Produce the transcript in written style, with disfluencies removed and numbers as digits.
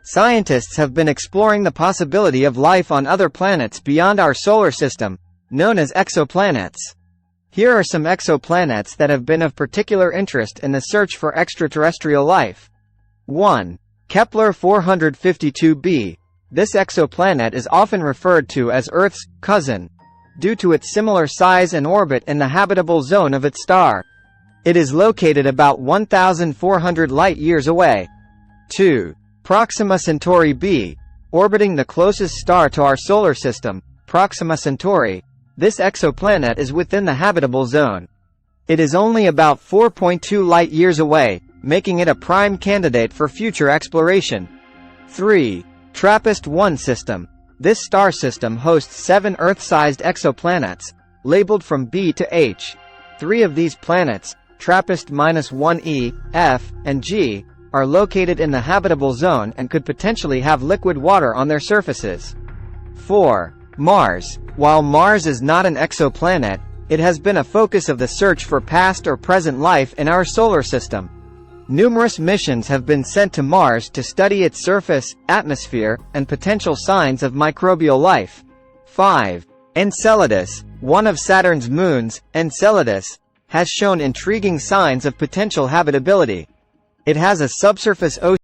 Scientists have been exploring the possibility of life on other planets beyond our solar system, known as exoplanets. Here are some exoplanets that have been of particular interest in the search for extraterrestrial life. 1. Kepler 452b. This exoplanet is often referred to as Earth's cousin, due to its similar size and orbit in the habitable zone of its star. It is located about 1,400 light-years away. 2. Proxima Centauri b. Orbiting the closest star to our solar system, Proxima Centauri, this exoplanet is within the habitable zone. It is only about 4.2 light-years away, making it a prime candidate for future exploration. 3. TRAPPIST-1 system. This star system hosts 7 Earth-sized exoplanets, labeled from B to H. 3 of these planets, TRAPPIST-1e, F, and G, are located in the habitable zone and could potentially have liquid water on their surfaces. 4. Mars. While Mars is not an exoplanet, it has been a focus of the search for past or present life in our solar system. Numerous missions have been sent to Mars to study its surface, atmosphere, and potential signs of microbial life. 5. Enceladus. One of Saturn's moons, Enceladus, has shown intriguing signs of potential habitability. It has a subsurface ocean